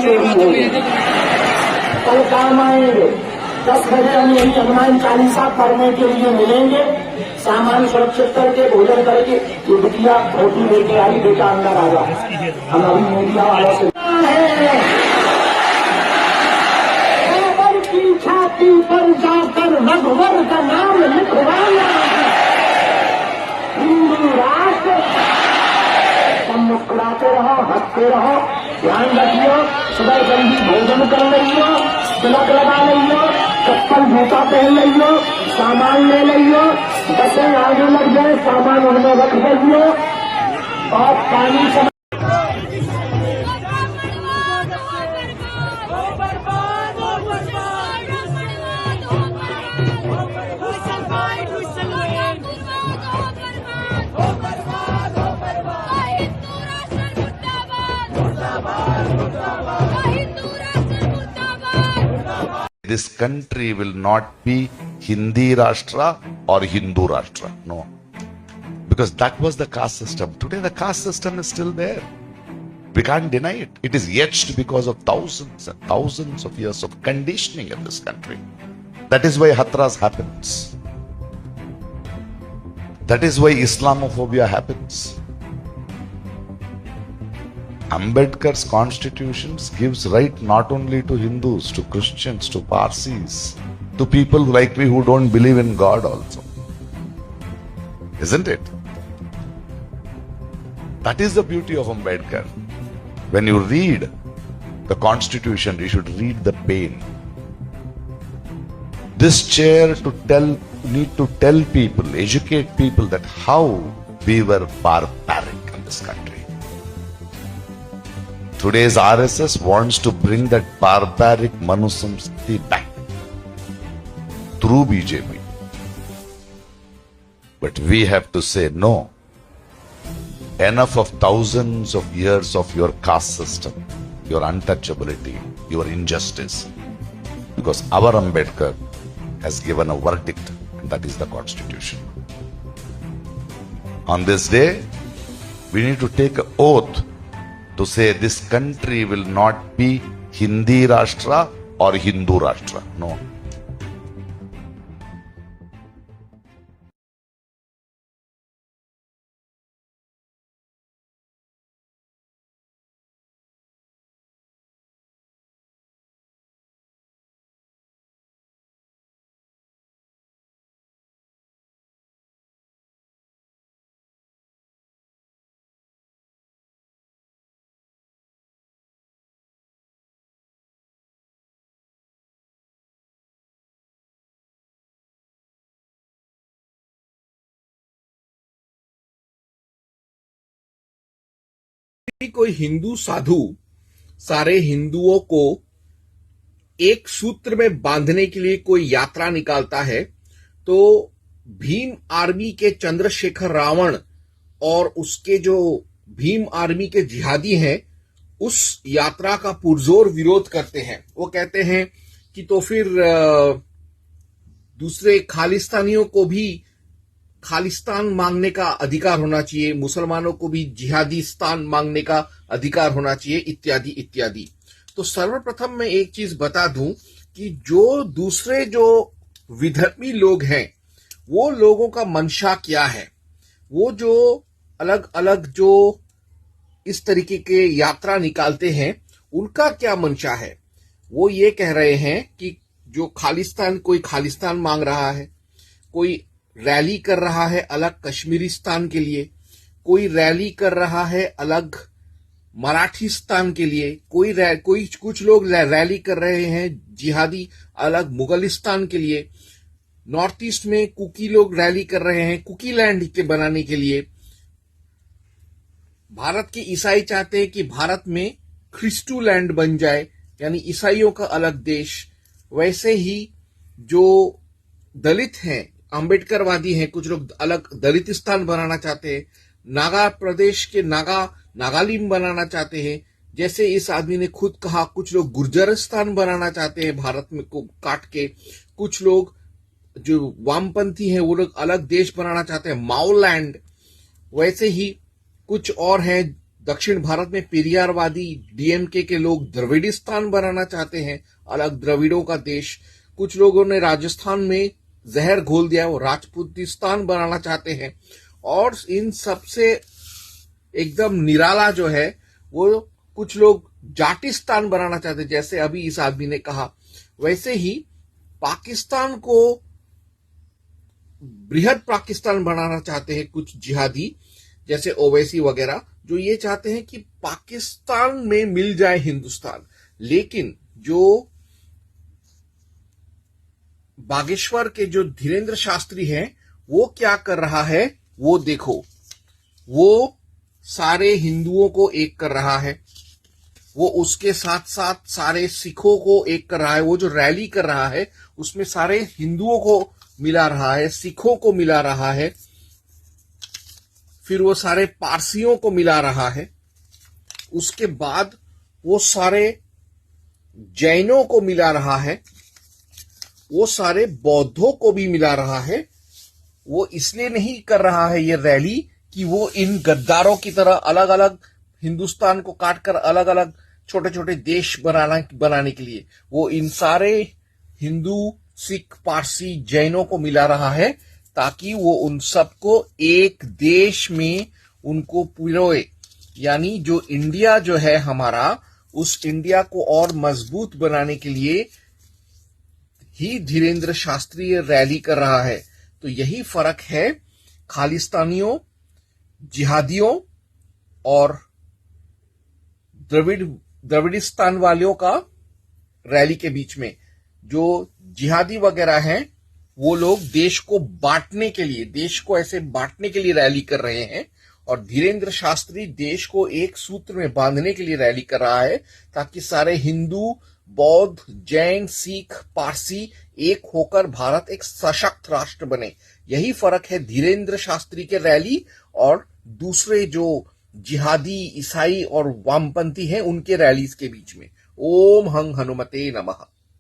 चोरी होगी। कल काम आएंगे। 10 बजे हम यही हनुमान चालीसा पढ़ने के लिए मिलेंगे। सामान सुरक्षित करके भोजन करके ये बिटिया रोटी लेके आई, बेटा अंदर आ जाओ। हम अभी मीडिया वालों से की छाती पर जाकर रघुवर का नाम लिखवाया। हिंदू राष्ट्र, तुम मुस्कुराते रहो, हंसते रहो, ध्यान रखियो। सुबह जल्दी भोजन कर लियो, तिलक लगा लियो, चप्पल जूता पहन लियो, सामान ले लियो। बसें आगे लग जाए, सामान उनमें रख दियो और पानी से This country will not be Hindi Rashtra or Hindu Rashtra. No. Because that was the caste system. Today the caste system is still there. We can't deny it. It is etched because of thousands and thousands of years of conditioning in this country. That is why Hatras happens. That is why Islamophobia happens. Ambedkar's constitutions gives right not only to Hindus, to Christians, to Parsis, to people like me who don't believe in God also. Isn't it? That is the beauty of Ambedkar. When you read the constitution, you should read the pain. This chair need to tell people, educate people that how we were barbaric in this country. Today's RSS wants to bring that barbaric Manusmriti back through BJP. But we have to say no. Enough of thousands of years of your caste system, your untouchability, your injustice. Because our Ambedkar has given a verdict, and that is the Constitution. On this day, we need to take an oath to say this country will not be Hindi Rashtra or Hindu Rashtra. No. कोई हिंदू साधु सारे हिंदुओं को एक सूत्र में बांधने के लिए कोई यात्रा निकालता है तो भीम आर्मी के चंद्रशेखर रावण और उसके जो भीम आर्मी के जिहादी हैं उस यात्रा का पुरजोर विरोध करते हैं। वो कहते हैं कि तो फिर दूसरे खालिस्तानियों को भी खालिस्तान मांगने का अधिकार होना चाहिए, मुसलमानों को भी जिहादिस्तान मांगने का अधिकार होना चाहिए, इत्यादि इत्यादि। तो सर्वप्रथम मैं एक चीज बता दूं कि जो दूसरे जो विधर्मी लोग हैं वो लोगों का मंशा क्या है। वो जो अलग अलग जो इस तरीके के यात्रा निकालते हैं उनका क्या मंशा है। वो ये कह रहे हैं कि जो खालिस्तान, कोई खालिस्तान मांग रहा है, कोई रैली कर रहा है अलग कश्मीरिस्तान के लिए, कोई रैली कर रहा है अलग मराठीस्तान के लिए, कुछ लोग रैली कर रहे हैं जिहादी अलग मुगलिस्तान के लिए, नॉर्थ ईस्ट में कुकी लोग रैली कर रहे हैं कुकी लैंड के बनाने के लिए। भारत के ईसाई चाहते हैं कि भारत में ख्रिस्टू लैंड बन जाए, यानी ईसाइयों का अलग देश। वैसे ही जो दलित हैं, अंबेडकरवादी हैं, कुछ लोग अलग दलितिस्तान बनाना चाहते हैं, नागा प्रदेश के नागालिम बनाना चाहते हैं। जैसे इस आदमी ने खुद कहा, कुछ लोग गुर्जरिस्तान बनाना चाहते हैं भारत में को काट के, कुछ लोग जो वामपंथी हैं वो लोग अलग देश बनाना चाहते हैं, माओलैंड। वैसे ही कुछ और हैं दक्षिण भारत में पेरियारवादी डीएमके के लोग द्रविडिस्तान बनाना चाहते हैं, अलग द्रविड़ों का देश। कुछ लोगों ने राजस्थान में जहर घोल दिया, वो राजपूतिस्तान बनाना चाहते हैं। और इन सबसे एकदम निराला जो है वो कुछ लोग जाटिस्तान बनाना चाहते हैं, जैसे अभी इस आदमी ने कहा। वैसे ही पाकिस्तान को बृहद पाकिस्तान बनाना चाहते हैं कुछ जिहादी, जैसे ओवैसी वगैरह, जो ये चाहते हैं कि पाकिस्तान में मिल जाए हिंदुस्तान। लेकिन जो बागेश्वर के जो धीरेन्द्र शास्त्री हैं, वो क्या कर रहा है वो देखो। वो सारे हिंदुओं को एक कर रहा है, वो उसके साथ साथ सारे सिखों को एक कर रहा है। वो जो रैली कर रहा है उसमें सारे हिंदुओं को मिला रहा है, सिखों को मिला रहा है, फिर वो सारे पारसियों को मिला रहा है, उसके बाद वो सारे जैनों को मिला रहा है, वो सारे बौद्धों को भी मिला रहा है। वो इसलिए नहीं कर रहा है ये रैली कि वो इन गद्दारों की तरह अलग अलग हिंदुस्तान को काटकर अलग अलग छोटे छोटे देश बनाने के लिए। वो इन सारे हिंदू, सिख, पारसी, जैनों को मिला रहा है ताकि वो उन सबको एक देश में उनको पिरोए। यानी जो इंडिया जो है हमारा, उस इंडिया को और मजबूत बनाने के लिए ही धीरेन्द्र शास्त्री रैली कर रहा है। तो यही फर्क है खालिस्तानियों, जिहादियों और द्रविडिस्तान वालों का रैली के बीच में। जो जिहादी वगैरह हैं वो लोग देश को बांटने के लिए, देश को ऐसे बांटने के लिए रैली कर रहे हैं, और धीरेन्द्र शास्त्री देश को एक सूत्र में बांधने के लिए रैली कर रहा है ताकि सारे हिंदू, बौद्ध, जैन, सिख, पारसी एक होकर भारत एक सशक्त राष्ट्र बने। यही फर्क है धीरेन्द्र शास्त्री के रैली और दूसरे जो जिहादी, ईसाई और वामपंथी हैं उनके रैलीज के बीच में। ओम हंग हनुमते नमः।